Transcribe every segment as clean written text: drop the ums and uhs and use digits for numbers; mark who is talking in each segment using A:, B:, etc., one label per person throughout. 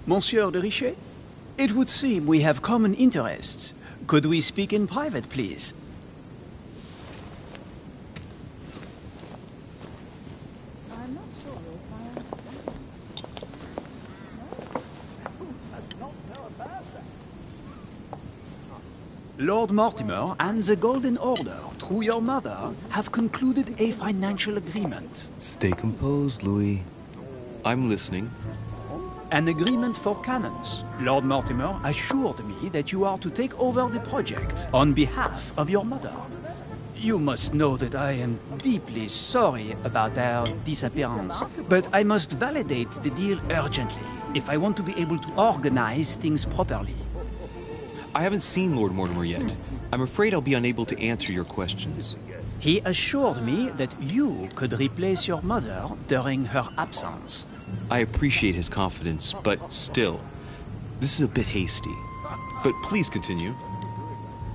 A: Monsieur de Richet? It would seem we have common interests. Could we speak in private, please?
B: I'm not sure if I understand. Who does not know about that?
A: Lord Mortimer and the Golden Order, through your mother, have concluded a financial agreement.
C: Stay composed, Louis. I'm listening.
A: An agreement for cannons. Lord Mortimer assured me that you are to take over the project on behalf of your mother. You must know that I am deeply sorry about their disappearance, but I must validate the deal urgently if I want to be able to organize things properly.
C: I haven't seen Lord Mortimer yet. I'm afraid I'll be unable to answer your questions.
A: He assured me that you could replace your mother during her absence.
C: I appreciate his confidence, but still, this is a bit hasty. But please continue.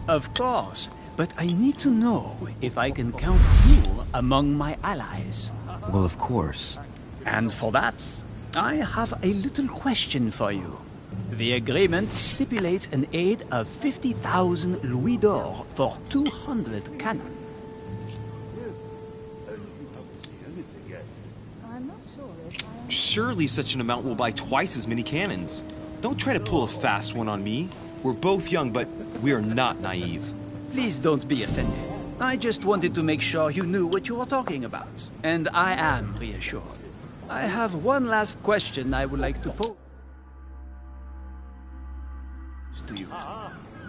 A: Of course, but I need to know if I can count you among my allies.
C: Well, of course.
A: And for that, I have a little question for you. The agreement stipulates an aid of 50,000 louis d'or for 200 cannon.
B: I'm not sure if I understand.
C: Surely such an amount will buy twice as many cannons. Don't try to pull a fast one on me. We're both young, but we are not naive.
A: Please don't be offended. I just wanted to make sure you knew what you were talking about. And I am reassured. I have one last question I would like to pose to you.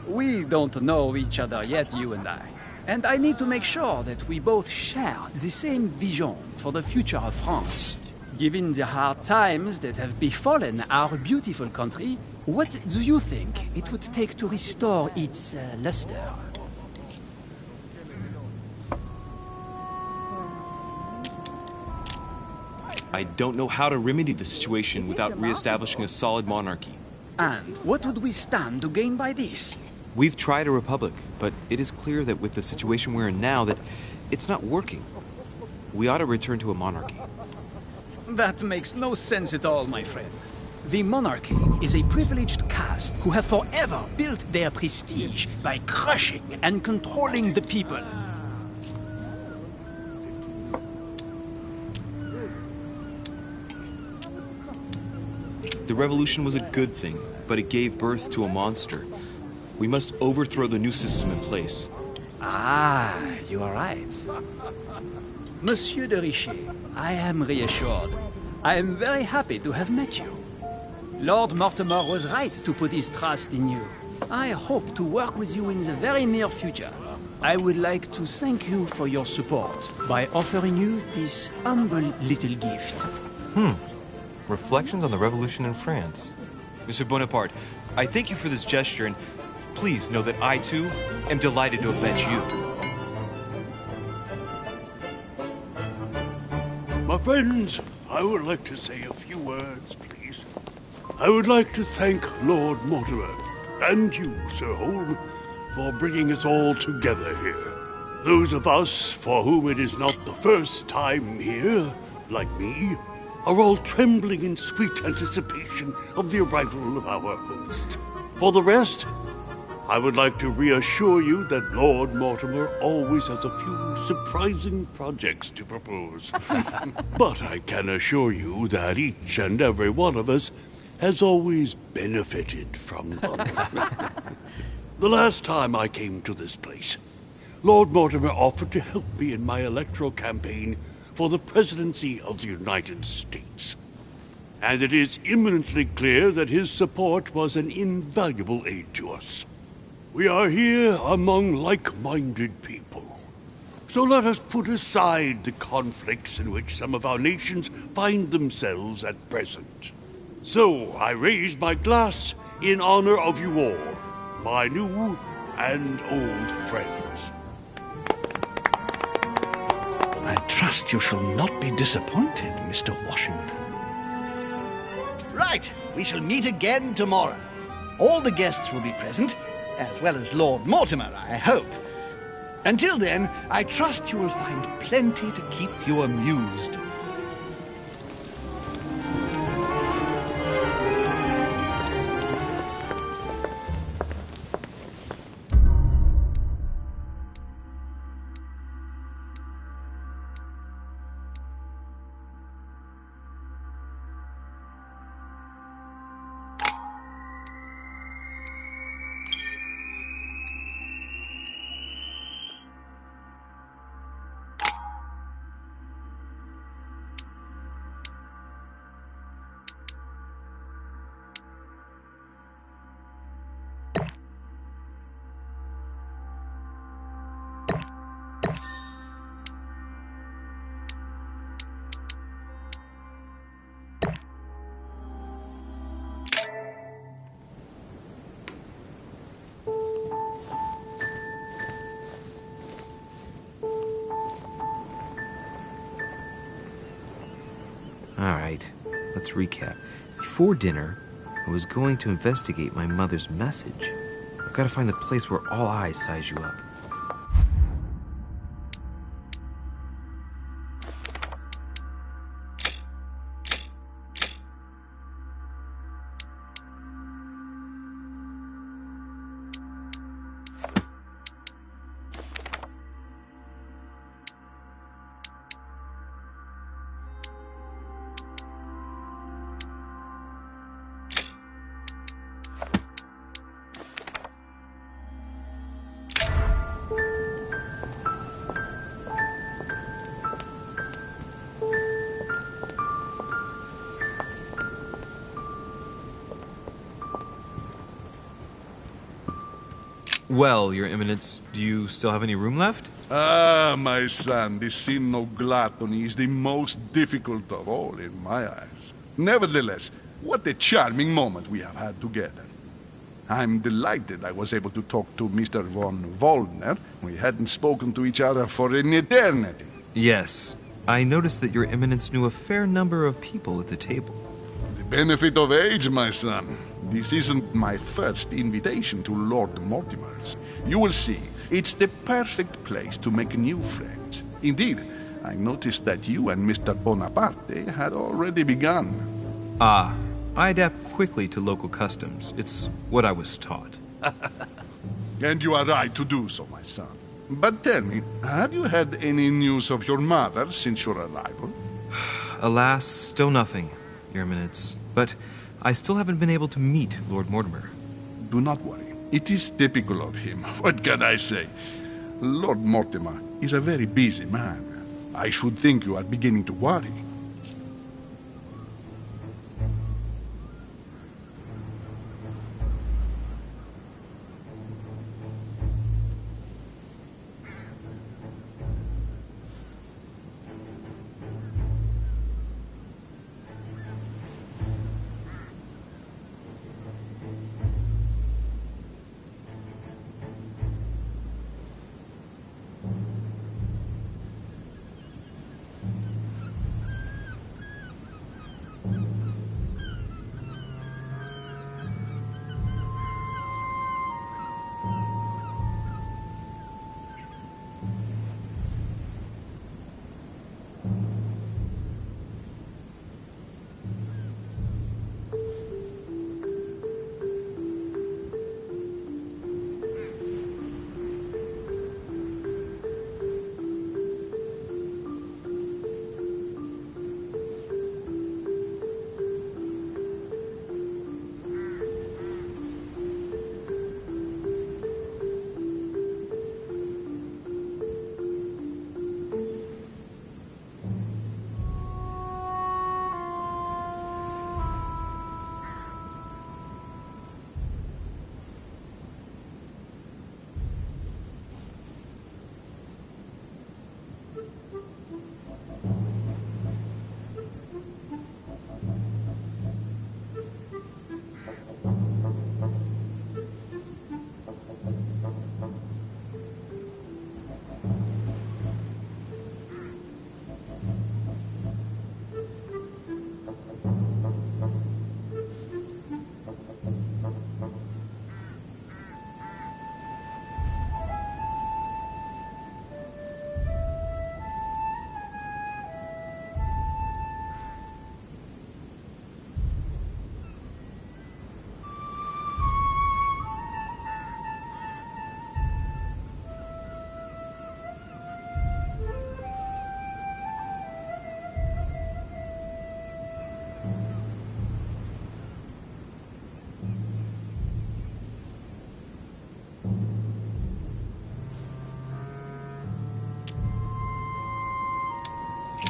A: We don't know each other yet, you and I. And I need to make sure that we both share the same vision for the future of France. Given the hard times that have befallen our beautiful country, what do you think it would take to restore its luster?
C: I don't know how to remedy the situation without re-establishing a solid monarchy.
A: And what would we stand to gain by this?
C: We've tried a republic, but it is clear that with the situation we're in now, that it's not working. We ought to return to a monarchy.
A: That makes no sense at all, my friend. The monarchy is a privileged caste who have forever built their prestige by crushing and controlling the people.
C: The revolution was a good thing, but it gave birth to a monster. We must overthrow the new system in place.
A: Ah, you are right. Monsieur de Richet, I am reassured. I am very happy to have met you. Lord Mortimer was right to put his trust in you. I hope to work with you in the very near future. I would like to thank you for your support by offering you this humble little gift.
C: Reflections on the revolution in France. Mr. Bonaparte, I thank you for this gesture, and please know that I, too, am delighted to have met you.
D: My friends, I would like to say a few words, please. I would like to thank Lord Mortimer, and you, Sir Holm, for bringing us all together here. Those of us for whom it is not the first time here, like me, are all trembling in sweet anticipation of the arrival of our host. For the rest, I would like to reassure you that Lord Mortimer always has a few surprising projects to propose. But I can assure you that each and every one of us has always benefited from them. The last time I came to this place, Lord Mortimer offered to help me in my electoral campaign for the presidency of the United States. And it is eminently clear that his support was an invaluable aid to us. We are here among like-minded people. So let us put aside the conflicts in which some of our nations find themselves at present. So I raise my glass in honor of you all, my new and old friends.
E: I trust you shall not be disappointed, Mr. Washington.
F: Right, we shall meet again tomorrow. All the guests will be present, as well as Lord Mortimer, I hope. Until then, I trust you will find plenty to keep you amused.
C: Alright, let's recap. Before dinner, I was going to investigate my mother's message. I've got to find the place where all eyes size you up. Well, Your Eminence, do you still have any room left?
D: Ah, my son, the sin of gluttony is the most difficult of all in my eyes. Nevertheless, what a charming moment we have had together. I'm delighted I was able to talk to Mr. von Waldner. We hadn't spoken to each other for an eternity.
C: Yes. I noticed that Your Eminence knew a fair number of people at the table.
D: The benefit of age, my son. This isn't my first invitation to Lord Mortimer's. You will see, it's the perfect place to make new friends. Indeed, I noticed that you and Mr. Bonaparte had already begun.
C: Ah, I adapt quickly to local customs. It's what I was taught.
D: And you are right to do so, my son. But tell me, have you had any news of your mother since your arrival?
C: Alas, still nothing, Your Eminence. But I still haven't been able to meet Lord Mortimer.
D: Do not worry. It is typical of him. What can I say? Lord Mortimer is a very busy man. I should think you are beginning to worry.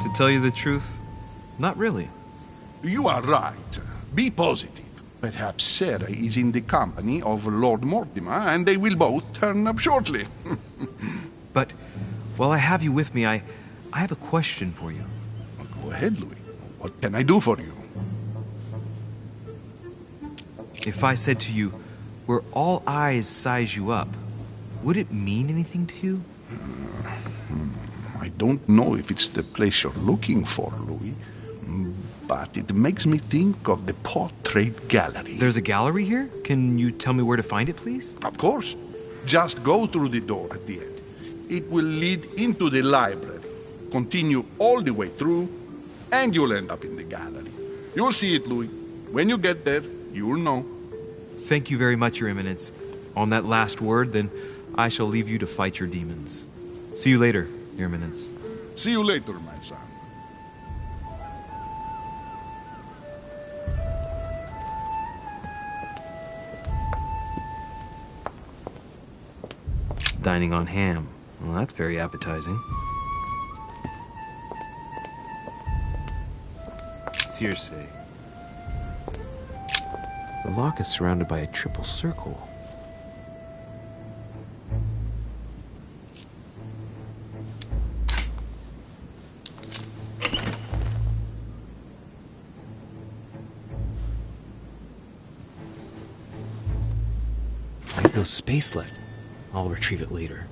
C: To tell you the truth, not really.
D: You are right. Be positive. Perhaps Sarah is in the company of Lord Mortimer, and they will both turn up shortly.
C: But while I have you with me, I have a question for you.
D: Go ahead, Louis. What can I do for you?
C: If I said to you, where all eyes size you up, would it mean anything to you?
D: I don't know if it's the place you're looking for, Louis.
E: But it makes me think of the portrait gallery.
C: There's a gallery here? Can you tell me where to find it, please?
E: Of course. Just go through the door at the end. It will lead into the library. Continue all the way through, and you'll end up in the gallery. You'll see it, Louis. When you get there, you'll know.
C: Thank you very much, Your Eminence. On that last word, then, I shall leave you to fight your demons. See you later, Your Eminence.
E: See you later, my son.
C: Dining on ham. Well, that's very appetizing. Circe. The lock is surrounded by a triple circle. I have no space left. I'll retrieve it later.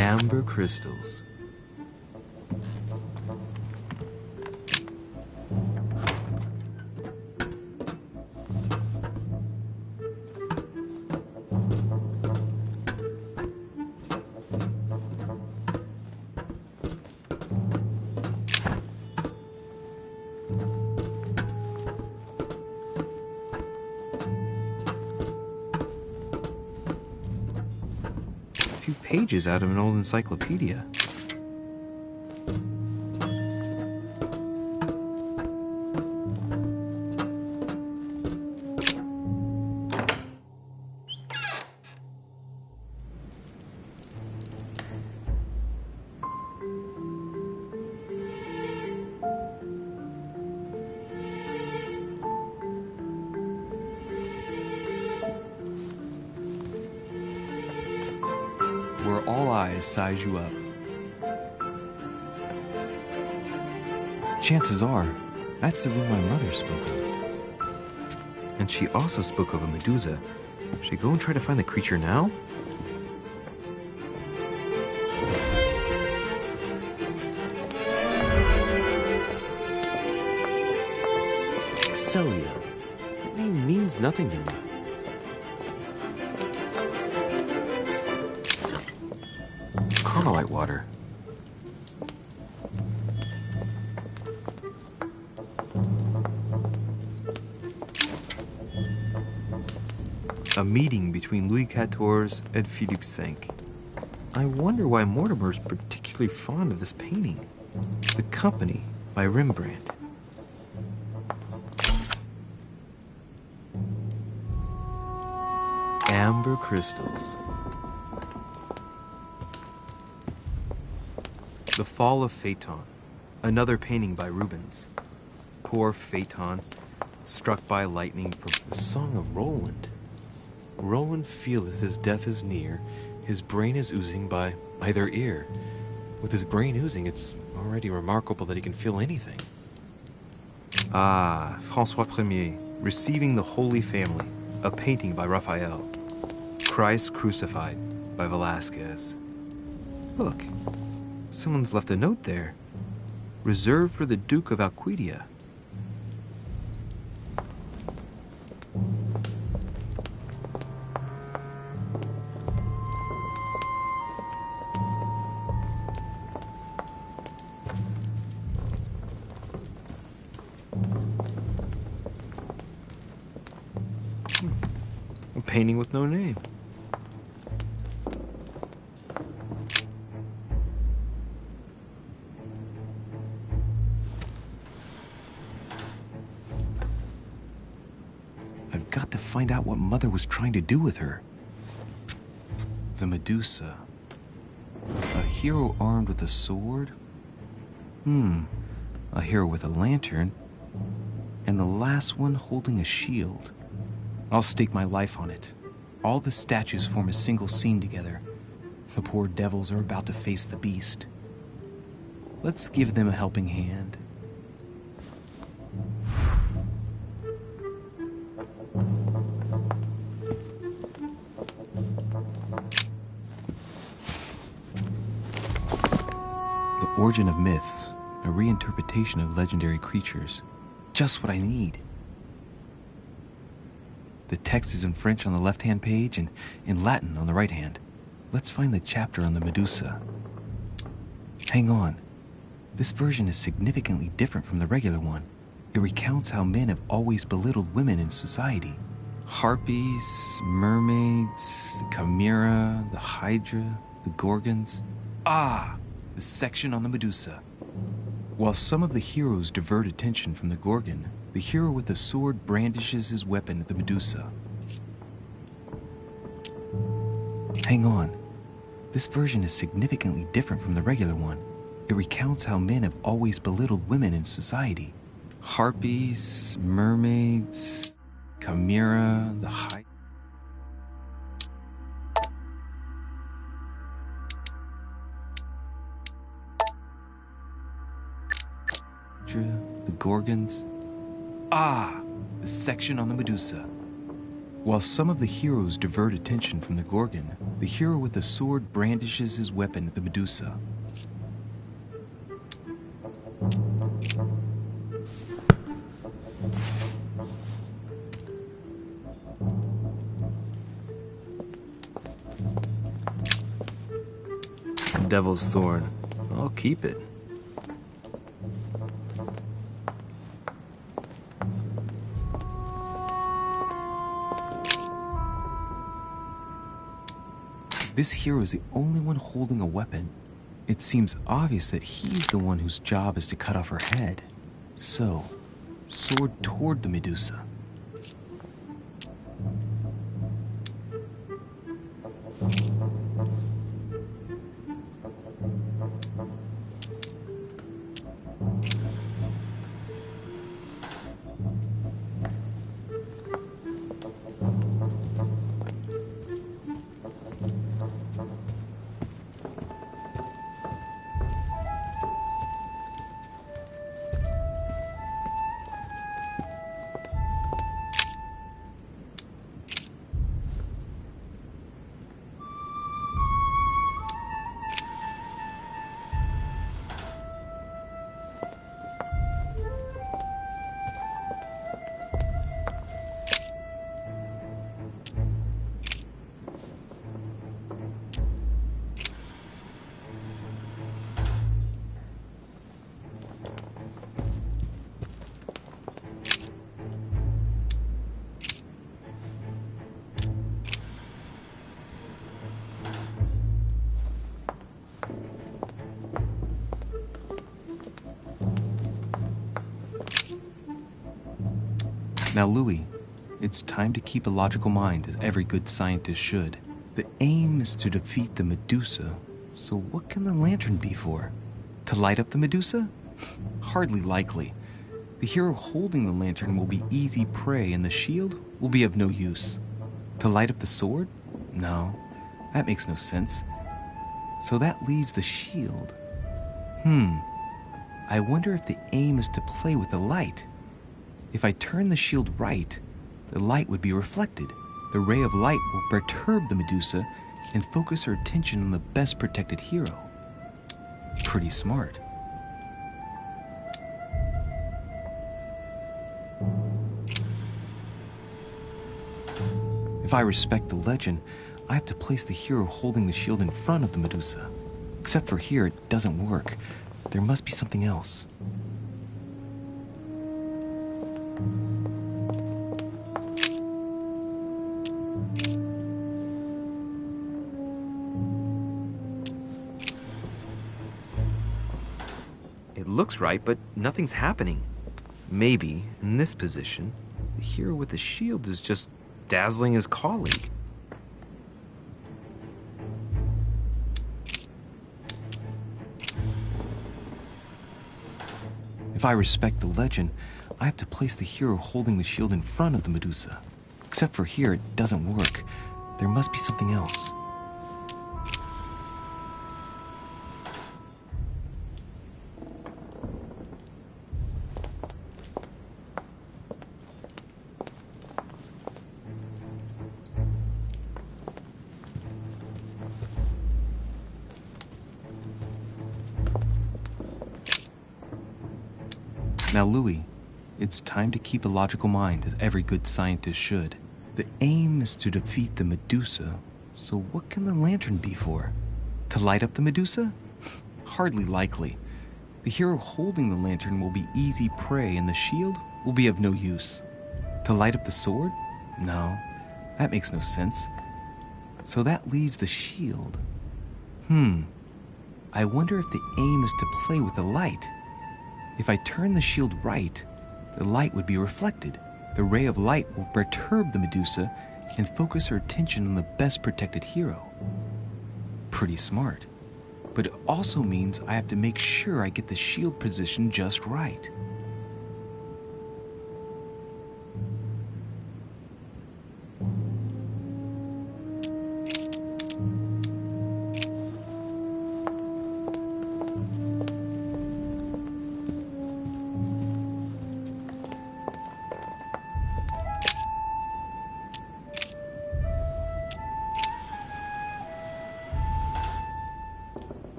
C: Amber crystals. Pages out of an old encyclopedia. Where all eyes size you up. Chances are, that's the room my mother spoke of. And she also spoke of a Medusa. Should I go and try to find the creature now? Celia. That name means nothing to me. Carmelite water. A meeting between Louis XIV and Philippe V. I wonder why Mortimer's particularly fond of this painting. The Company by Rembrandt. Amber crystals. The Fall of Phaeton, another painting by Rubens. Poor Phaeton, struck by lightning. The Song of Roland. Roland feeleth his death is near, his brain is oozing by either ear. With his brain oozing, it's already remarkable that he can feel anything. Ah, François Ier, Receiving the Holy Family, a painting by Raphael. Christ Crucified by Velázquez. Look. Someone's left a note there. Reserved for the Duke of Alcudia. A painting with no name. I've got to find out what Mother was trying to do with her. The Medusa. A hero armed with a sword? A hero with a lantern. and the last one holding a shield. I'll stake my life on it. All the statues form a single scene together. The poor devils are about to face the beast. Let's give them a helping hand. The Origin of Myths, a reinterpretation of legendary creatures. Just what I need. The text is in French on the left-hand page and in Latin on the right hand. Let's find the chapter on the Medusa. Hang on. This version is significantly different from the regular one. It recounts how men have always belittled women in society. Harpies, mermaids, the chimera, the hydra, the gorgons. The section on the Medusa. While some of the heroes divert attention from the gorgon, the hero with the sword brandishes his weapon at the Medusa. Hang on. This version is significantly different from the regular one. It recounts how men have always belittled women in society. Harpies, mermaids, chimera, the hydra. The gorgons. The section on the Medusa. While some of the heroes divert attention from the gorgon, the hero with the sword brandishes his weapon at the Medusa. Devil's Thorn. I'll keep it. This hero is the only one holding a weapon. It seems obvious that he's the one whose job is to cut off her head. So, sword toward the Medusa. Now, Louis, it's time to keep a logical mind, as every good scientist should. The aim is to defeat the Medusa, so what can the lantern be for? To light up the Medusa? Hardly likely. The hero holding the lantern will be easy prey, and the shield will be of no use. To light up the sword? No, that makes no sense. So that leaves the shield. I wonder if the aim is to play with the light. If I turn the shield right, the light would be reflected. The ray of light will perturb the Medusa and focus her attention on the best protected hero. Pretty smart. If I respect the legend, I have to place the hero holding the shield in front of the Medusa. Except for here, it doesn't work. There must be something else. It looks right, but nothing's happening. Maybe, in this position, the hero with the shield is just dazzling his colleague. If I respect the legend, I have to place the hero holding the shield in front of the Medusa. Except for here, it doesn't work. There must be something else. Now, Louis, it's time to keep a logical mind, as every good scientist should. The aim is to defeat the Medusa, so what can the lantern be for? To light up the Medusa? Hardly likely. The hero holding the lantern will be easy prey, and the shield will be of no use. To light up the sword? No, that makes no sense. So that leaves the shield. I wonder if the aim is to play with the light. If I turn the shield right, the light would be reflected. The ray of light will perturb the Medusa and focus her attention on the best protected hero. Pretty smart. But it also means I have to make sure I get the shield position just right.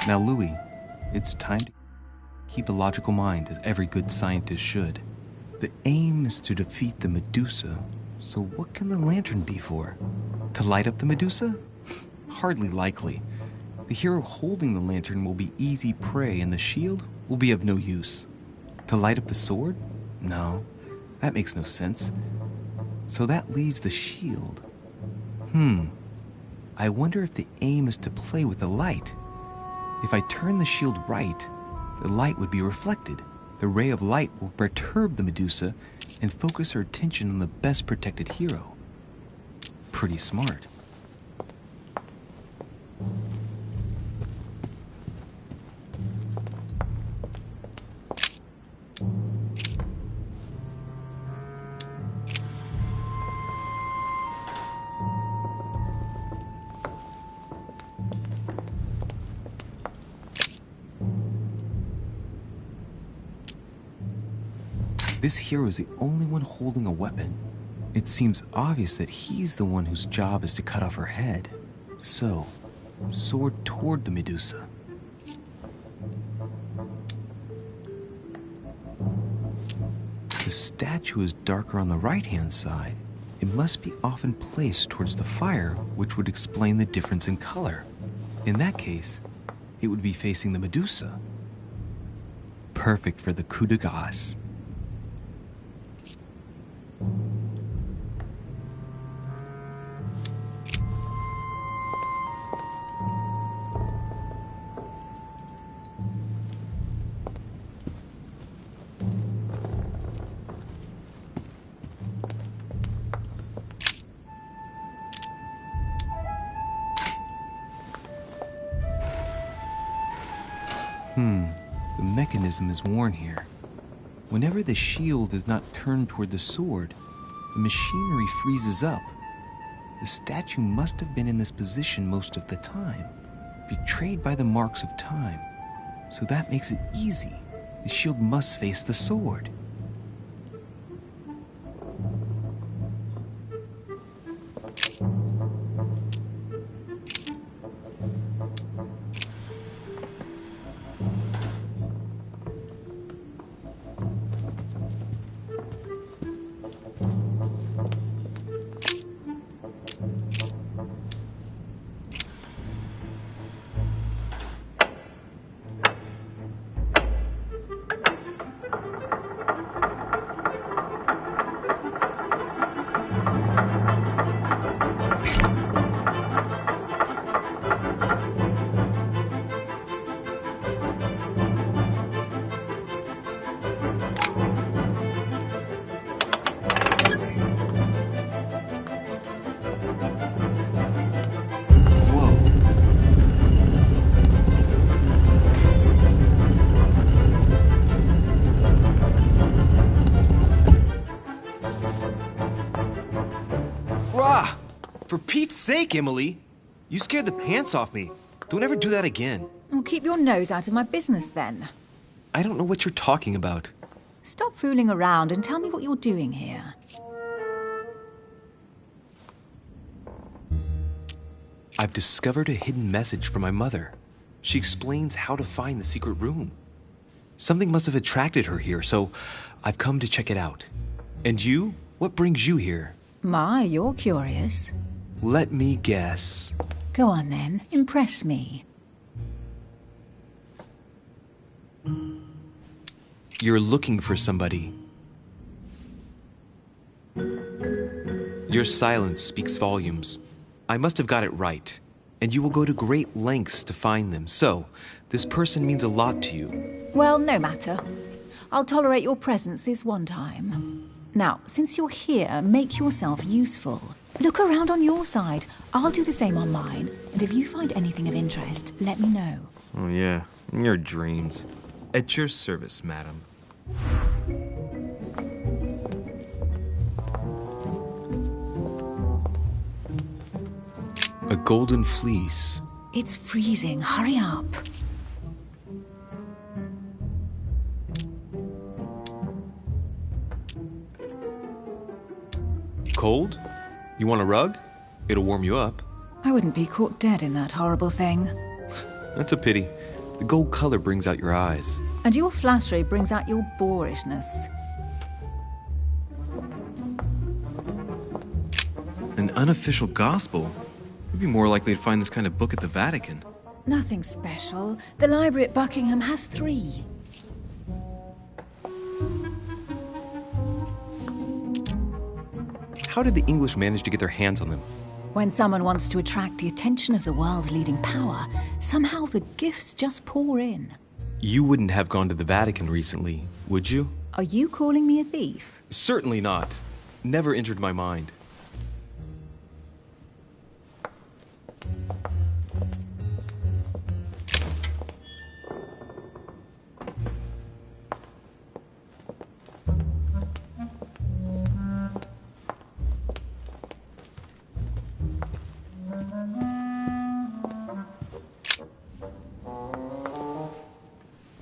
C: Now, Louis, it's time to keep a logical mind, as every good scientist should. The aim is to defeat the Medusa, so what can the lantern be for? To light up the Medusa? Hardly likely. The hero holding the lantern will be easy prey, and the shield will be of no use. To light up the sword? No, that makes no sense. So that leaves the shield. I wonder if the aim is to play with the light. If I turn the shield right, the light would be reflected. The ray of light will perturb the Medusa and focus her attention on the best protected hero. Pretty smart. This hero is the only one holding a weapon. It seems obvious that he's the one whose job is to cut off her head. So, sword toward the Medusa. The statue is darker on the right-hand side. It must be often placed towards the fire, which would explain the difference in color. In that case, it would be facing the Medusa. Perfect for the coup de grace. The mechanism is worn here. Whenever the shield is not turned toward the sword, the machinery freezes up. The statue must have been in this position most of the time, betrayed by the marks of time. So that makes it easy. The shield must face the sword. Rah! For Pete's sake, Emily! You scared the pants off me. Don't ever do that again.
B: Well, keep your nose out of my business then.
C: I don't know what you're talking about.
B: Stop fooling around and tell me what you're doing here.
C: I've discovered a hidden message from my mother. She explains how to find the secret room. Something must have attracted her here, so I've come to check it out. And you? What brings you here?
B: My, you're curious.
C: Let me guess.
B: Go on then, impress me.
C: You're looking for somebody. Your silence speaks volumes. I must have got it right. And you will go to great lengths to find them. So, this person means a lot to you.
B: Well, no matter. I'll tolerate your presence this one time. Now, since you're here, make yourself useful. Look around on your side. I'll do the same on mine. And if you find anything of interest, let me know.
C: Oh yeah, in your dreams. At your service, madam. A golden fleece.
B: It's freezing. Hurry up.
C: Cold? You want a rug? It'll warm you up.
B: I wouldn't be caught dead in that horrible thing.
C: That's a pity. The gold color brings out your eyes.
B: And your flattery brings out your boorishness.
C: An unofficial gospel? You'd be more likely to find this kind of book at the Vatican.
B: Nothing special. The library at Buckingham has 3.
C: How did the English manage to get their hands on them?
B: When someone wants to attract the attention of the world's leading power, somehow the gifts just pour in.
C: You wouldn't have gone to the Vatican recently, would you?
B: Are you calling me a thief?
C: Certainly not. Never entered my mind.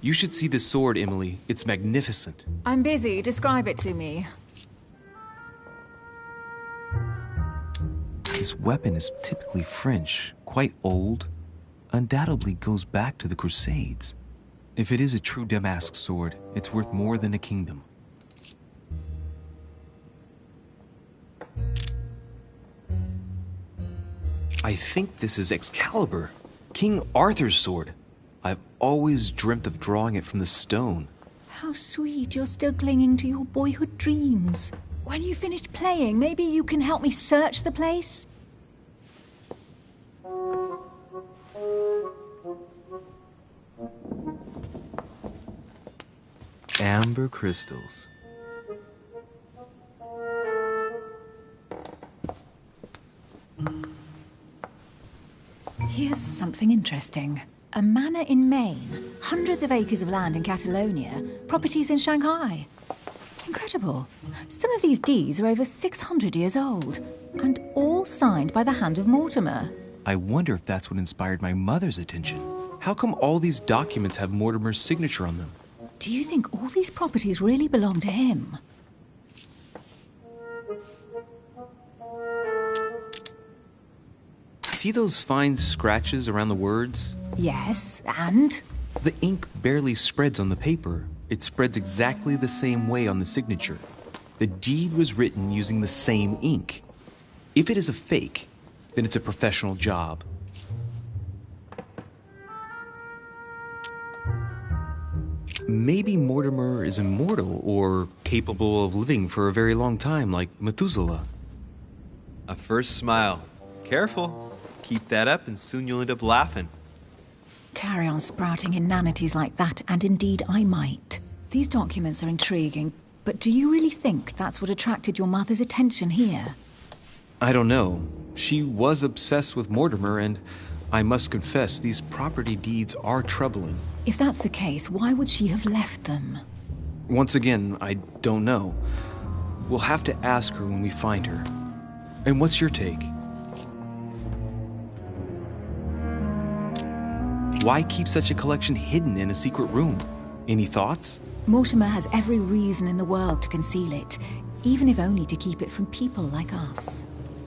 C: You should see this sword, Emily. It's magnificent.
B: I'm busy. Describe it to me.
C: This weapon is typically French, quite old, undoubtedly goes back to the Crusades. If it is a true Damask sword, it's worth more than a kingdom. I think this is Excalibur, King Arthur's sword. I've always dreamt of drawing it from the stone.
B: How sweet you're still clinging to your boyhood dreams. When you finished playing, maybe you can help me search the place?
C: Amber crystals.
B: Here's something interesting. A manor in Maine, hundreds of acres of land in Catalonia, properties in Shanghai. Incredible. Some of these deeds are over 600 years old, and all signed by the hand of Mortimer.
C: I wonder if that's what inspired my mother's attention. How come all these documents have Mortimer's signature on them?
B: Do you think all these properties really belong to him?
C: See those fine scratches around the words?
B: Yes, and?
C: The ink barely spreads on the paper. It spreads exactly the same way on the signature. The deed was written using the same ink. If it is a fake, then it's a professional job. Maybe Mortimer is immortal or capable of living for a very long time, like Methuselah. A first smile. Careful. Keep that up and soon you'll end up laughing.
B: Carry on sprouting inanities like that, and indeed I might. These documents are intriguing, but do you really think that's what attracted your mother's attention here?
C: I don't know. She was obsessed with Mortimer, and I must confess these property deeds are troubling.
B: If that's the case, why would she have left them?
C: Once again, I don't know. We'll have to ask her when we find her. And what's your take? Why keep such a collection hidden in a secret room? Any thoughts?
B: Mortimer has every reason in the world to conceal it, even if only to keep it from people like us.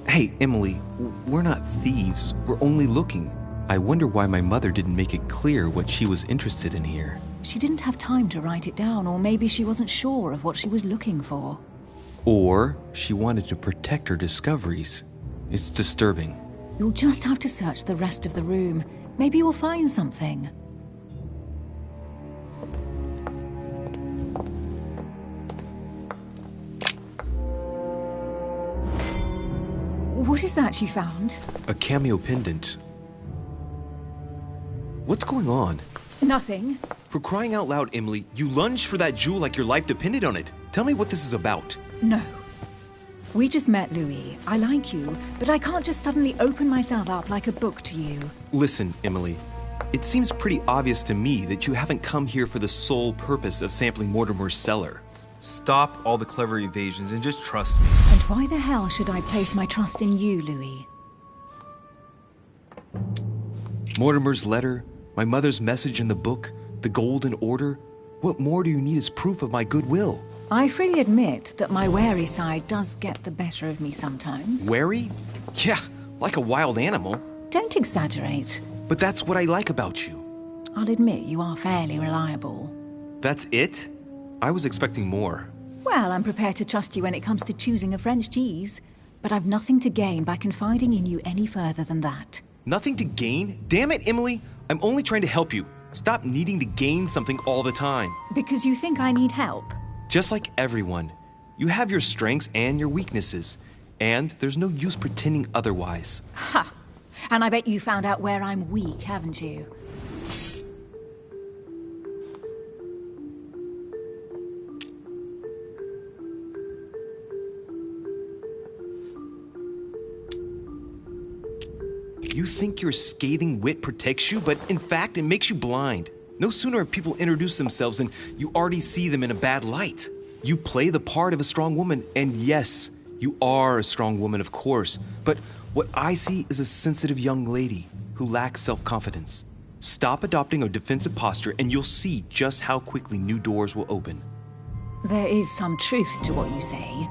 C: Hey, Emily, we're not thieves. We're only looking. I wonder why my mother didn't make it clear what she was interested in here.
B: She didn't have time to write it down, or maybe she wasn't sure of what she was looking for.
C: Or she wanted to protect her discoveries. It's disturbing.
B: You'll just have to search the rest of the room. Maybe you'll find something. What is that you found?
C: A cameo pendant. What's going on?
B: Nothing.
C: For crying out loud, Emily, you lunged for that jewel like your life depended on it. Tell me what this is about.
B: No. We just met, Louis. I like you, but I can't just suddenly open myself up like a book to you.
C: Listen, Emily. It seems pretty obvious to me that you haven't come here for the sole purpose of sampling Mortimer's cellar. Stop all the clever evasions and just trust me.
B: And why the hell should I place my trust in you, Louis?
C: Mortimer's letter, my mother's message in the book, the Golden Order. What more do you need as proof of my goodwill?
B: I freely admit that my wary side does get the better of me sometimes.
C: Wary? Yeah, like a wild animal.
B: Don't exaggerate.
C: But that's what I like about you.
B: I'll admit you are fairly reliable.
C: That's it? I was expecting more.
B: Well, I'm prepared to trust you when it comes to choosing a French cheese, but I've nothing to gain by confiding in you any further than that.
C: Nothing to gain? Damn it, Emily! I'm only trying to help you. Stop needing to gain something all the time.
B: Because you think I need help?
C: Just like everyone. You have your strengths and your weaknesses, and there's no use pretending otherwise.
B: Ha! And I bet you found out where I'm weak, haven't you?
C: You think your scathing wit protects you, but in fact, it makes you blind. No sooner have people introduced themselves than you already see them in a bad light. You play the part of a strong woman, and yes, you are a strong woman, of course. But what I see is a sensitive young lady who lacks self-confidence. Stop adopting a defensive posture, and you'll see just how quickly new doors will open.
B: There is some truth to what you say.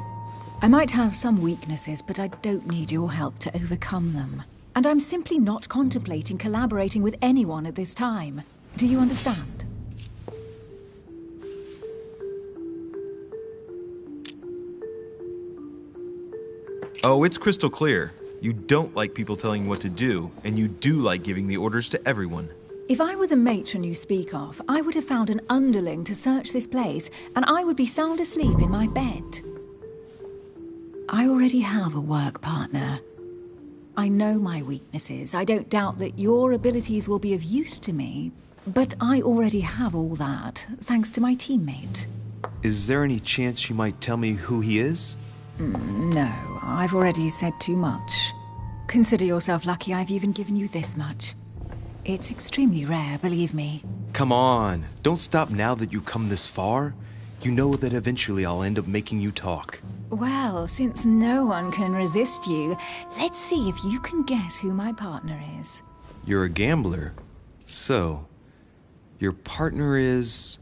B: I might have some weaknesses, but I don't need your help to overcome them. And I'm simply not contemplating collaborating with anyone at this time. Do you understand?
C: Oh, it's crystal clear. You don't like people telling you what to do, and you do like giving the orders to everyone.
B: If I were the matron you speak of, I would have found an underling to search this place, and I would be sound asleep in my bed. I already have a work partner. I know my weaknesses. I don't doubt that your abilities will be of use to me, but I already have all that, thanks to my teammate.
C: Is there any chance you might tell me who he is?
B: No, I've already said too much. Consider yourself lucky I've even given you this much. It's extremely rare, believe me.
C: Come on, don't stop now that you've come this far. You know that eventually I'll end up making you talk.
B: Well, since no one can resist you, let's see if you can guess who my partner is.
C: You're a gambler. So, your partner is...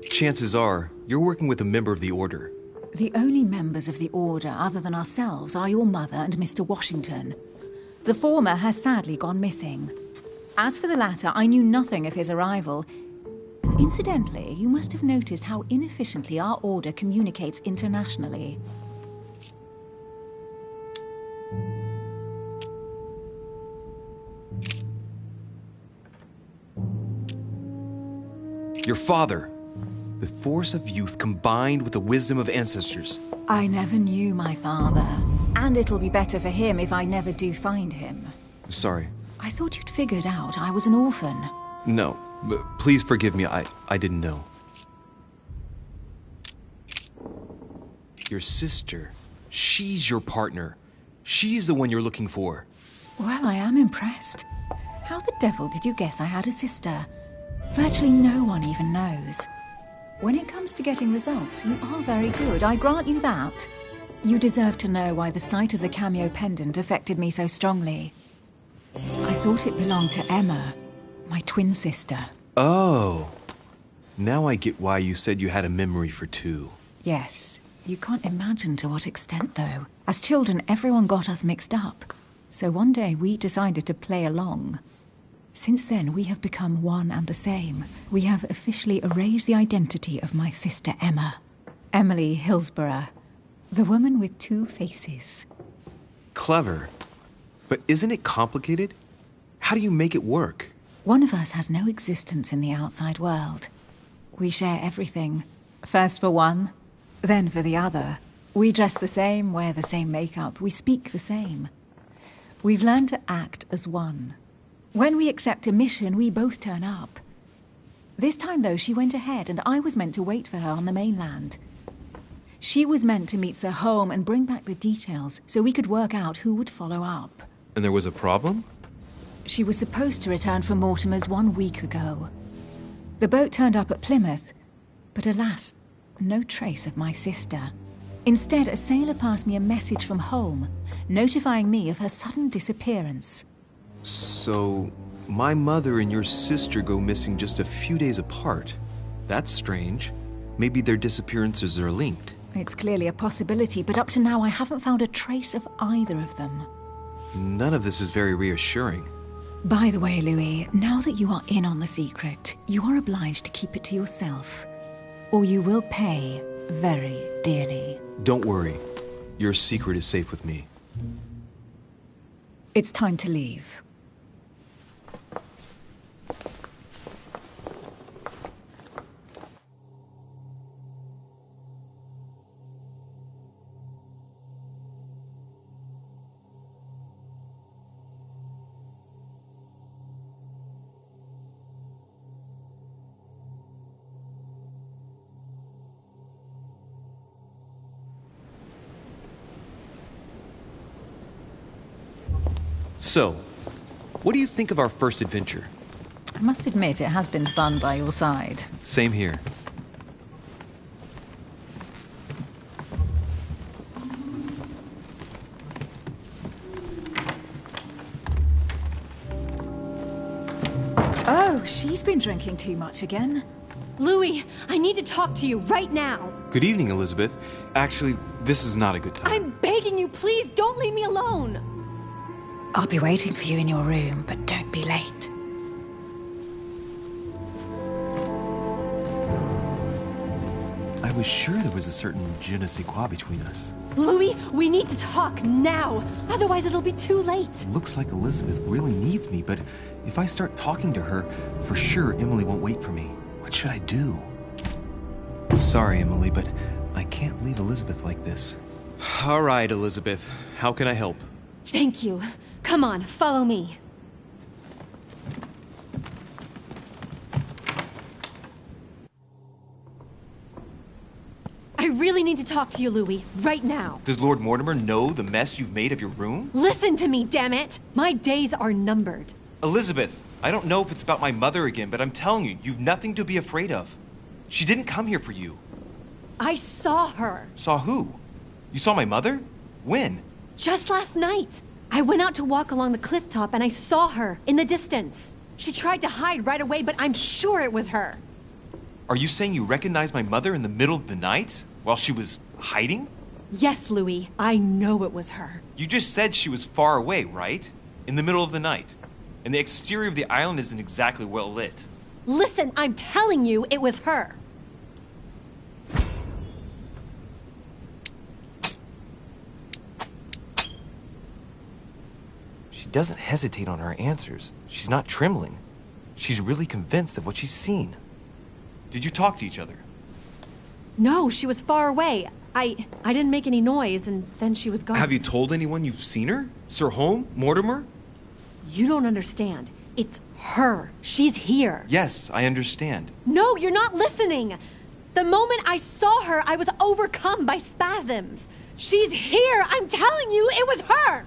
C: Chances are, you're working with a member of the Order.
B: The only members of the Order other than ourselves are your mother and Mr. Washington. The former has sadly gone missing. As for the latter, I knew nothing of his arrival. Incidentally, you must have noticed how inefficiently our Order communicates internationally.
C: Your father. The force of youth combined with the wisdom of ancestors.
B: I never knew my father. And it'll be better for him if I never do find him.
C: Sorry.
B: I thought you'd figured out I was an orphan.
C: No, but please forgive me, I didn't know. Your sister. She's your partner. She's the one you're looking for.
B: Well, I am impressed. How the devil did you guess I had a sister? Virtually no one even knows. When it comes to getting results, you are very good, I grant you that. You deserve to know why the sight of the cameo pendant affected me so strongly. I thought it belonged to Emma, my twin sister.
C: Oh. Now I get why you said you had a memory for two.
B: Yes. You can't imagine to what extent, though. As children, everyone got us mixed up. So one day we decided to play along. Since then, we have become one and the same. We have officially erased the identity of my sister Emma. Emily Hillsborough. The woman with two faces.
C: Clever. But isn't it complicated? How do you make it work?
B: One of us has no existence in the outside world. We share everything. First for one, then for the other. We dress the same, wear the same makeup, we speak the same. We've learned to act as one. When we accept a mission, we both turn up. This time, though, she went ahead and I was meant to wait for her on the mainland. She was meant to meet Sir Home and bring back the details so we could work out who would follow up.
C: And there was a problem?
B: She was supposed to return from Mortimer's 1 week ago. The boat turned up at Plymouth, but alas, no trace of my sister. Instead, a sailor passed me a message from home, notifying me of her sudden disappearance.
C: So, my mother and your sister go missing just a few days apart. That's strange. Maybe their disappearances are linked.
B: It's clearly a possibility, but up to now I haven't found a trace of either of them.
C: None of this is very reassuring.
B: By the way, Louis, now that you are in on the secret, you are obliged to keep it to yourself, or you will pay very dearly.
C: Don't worry. Your secret is safe with me.
B: It's time to leave.
C: So, what do you think of our first adventure?
B: I must admit it has been fun by your side.
C: Same here.
B: Oh, she's been drinking too much again.
G: Louis, I need to talk to you right now.
C: Good evening, Elizabeth. Actually, this is not a good time.
G: I'm begging you, please don't leave me alone.
B: I'll be waiting for you in your room, but don't be late.
C: I was sure there was a certain je ne sais quoi between us.
G: Louis, we need to talk now. Otherwise it'll be too late.
C: Looks like Elizabeth really needs me, but if I start talking to her, for sure Emily won't wait for me. What should I do? Sorry, Emily, but I can't leave Elizabeth like this. All right, Elizabeth. How can I help?
G: Thank you. Come on, follow me. I really need to talk to you, Louis, right now.
C: Does Lord Mortimer know the mess you've made of your room?
G: Listen to me, damn it! My days are numbered.
C: Elizabeth, I don't know if it's about my mother again, but I'm telling you, you've nothing to be afraid of. She didn't come here for you.
G: I saw her.
C: Saw who? You saw my mother? When?
G: Just last night. I went out to walk along the cliff top and I saw her in the distance. She tried to hide right away, but I'm sure it was her.
C: Are you saying you recognized my mother in the middle of the night? While she was hiding?
G: Yes, Louis. I know it was her.
C: You just said she was far away, right? In the middle of the night. And the exterior of the island isn't exactly well lit.
G: Listen, I'm telling you it was her.
C: She doesn't hesitate on her answers. She's not trembling. She's really convinced of what she's seen. Did you talk to each other?
G: No, she was far away. I didn't make any noise, and then she was gone.
C: Have you told anyone you've seen her? Sir Home? Mortimer?
G: You don't understand. It's her. She's here.
C: Yes, I understand.
G: No, you're not listening. The moment I saw her, I was overcome by spasms. She's here. I'm telling you, it was her.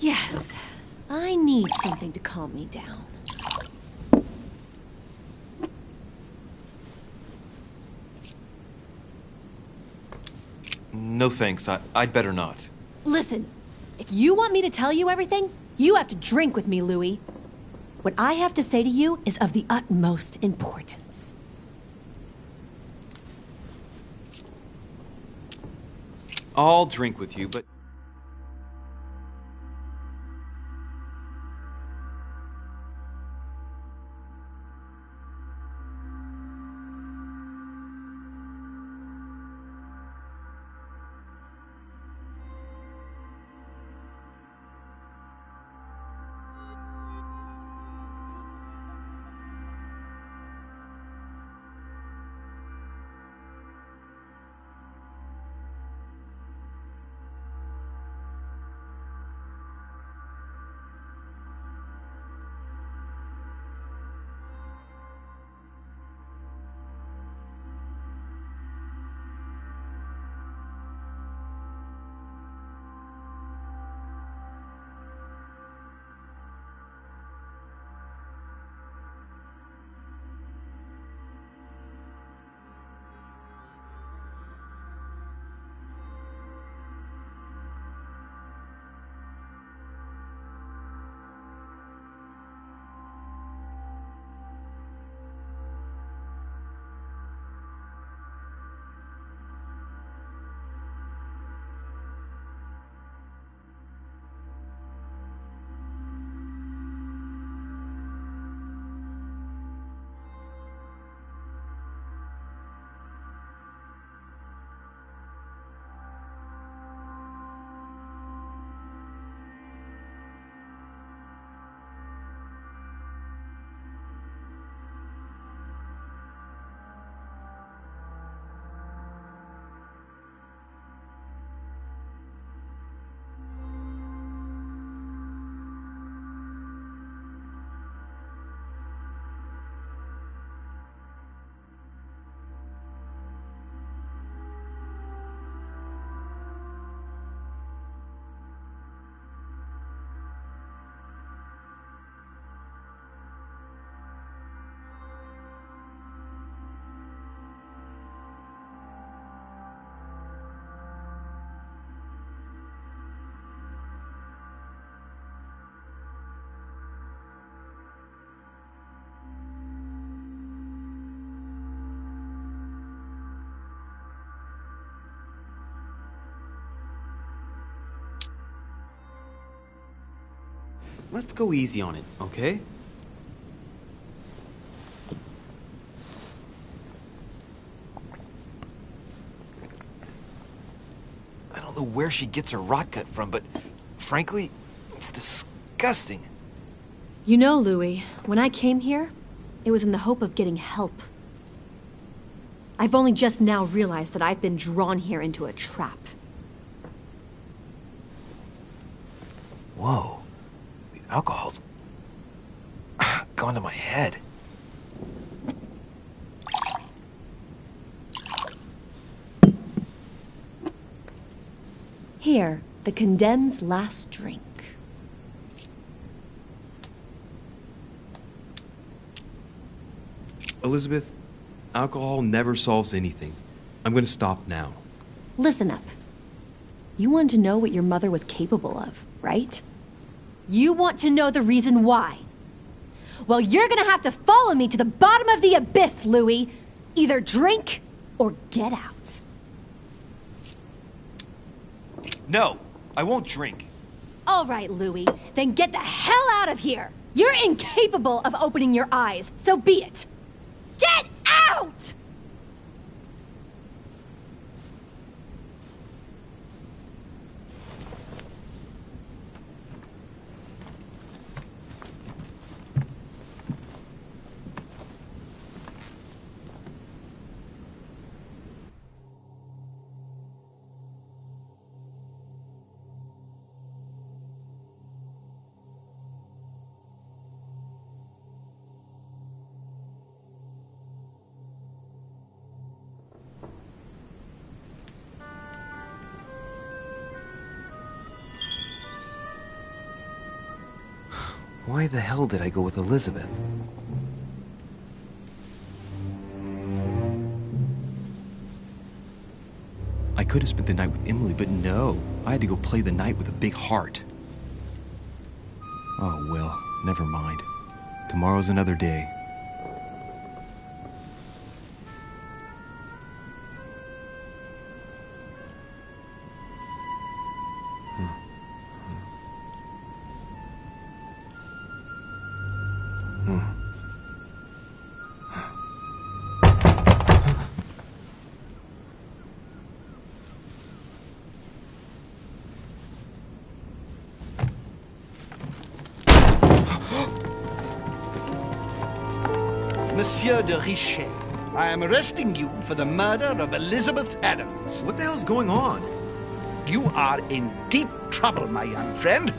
G: Yes, I need something to calm me down.
C: No thanks, I'd better not.
G: Listen, if you want me to tell you everything, you have to drink with me, Louis. What I have to say to you is of the utmost importance.
C: I'll drink with you, but... Let's go easy on it, okay? I don't know where she gets her rot gut from, but frankly, it's disgusting.
G: You know, Louis, when I came here, it was in the hope of getting help. I've only just now realized that I've been drawn here into a trap.
C: Whoa. The alcohol's gone to my head.
G: Here, the condemned's last drink.
C: Elizabeth, alcohol never solves anything. I'm gonna stop now.
G: Listen up. You want to know what your mother was capable of, right? You want to know the reason why. Well, you're gonna have to follow me to the bottom of the abyss, Louis. Either drink or get out.
C: No, I won't drink.
G: All right, Louis, then get the hell out of here. You're incapable of opening your eyes, so be it. Get out!
C: Why the hell did I go with Elizabeth? I could have spent the night with Emily, but no. I had to go play the night with a big heart. Oh, well, never mind. Tomorrow's another day.
F: Monsieur de Richet, I am arresting you for the murder of Elizabeth Adams.
C: What the hell's going on?
F: You are in deep trouble, my young friend.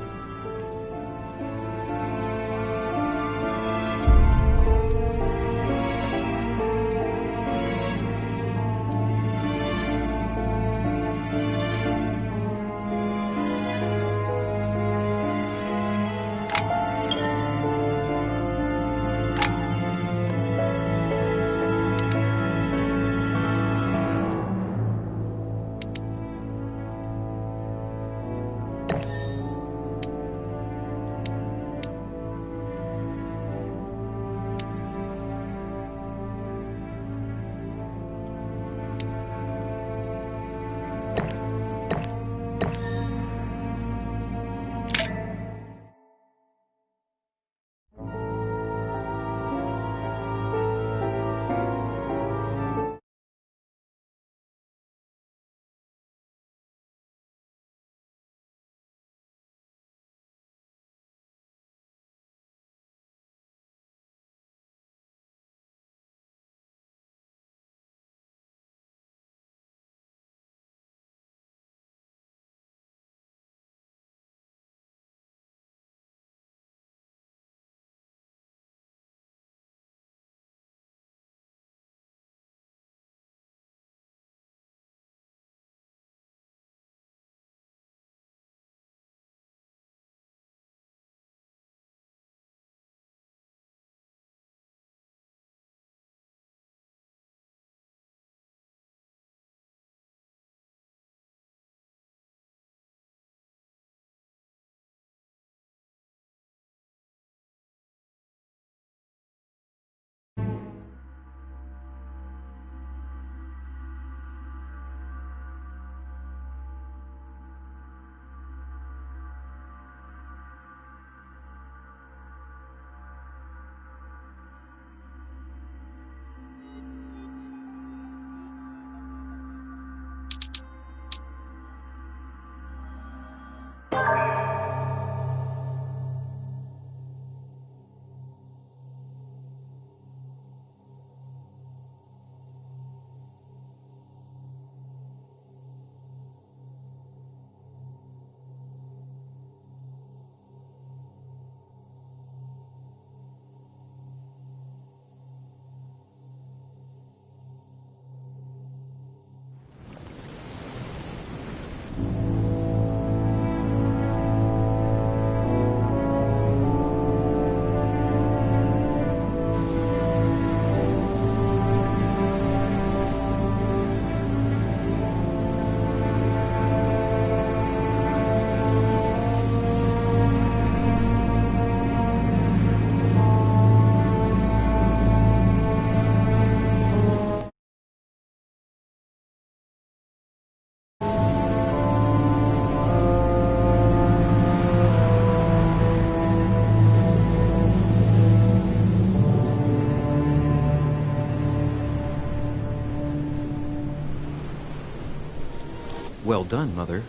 C: Well done, Mother.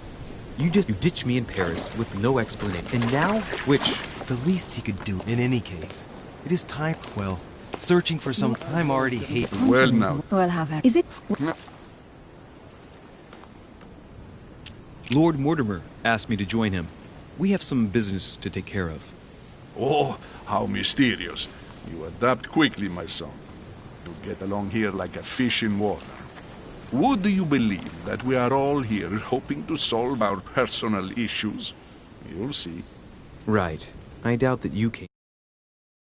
C: You ditched me in Paris with no explanation. And now, which, the least he could do in any case. It is time, well, searching for some I'm already hate.
E: Well, now.
B: Well, have it. Is it?
C: Lord Mortimer asked me to join him. We have some business to take care of.
E: Oh, how mysterious. You adapt quickly, my son. You get along here like a fish in water. Would you believe that we are all here hoping to solve our personal issues? You'll see.
C: Right. I doubt that you came.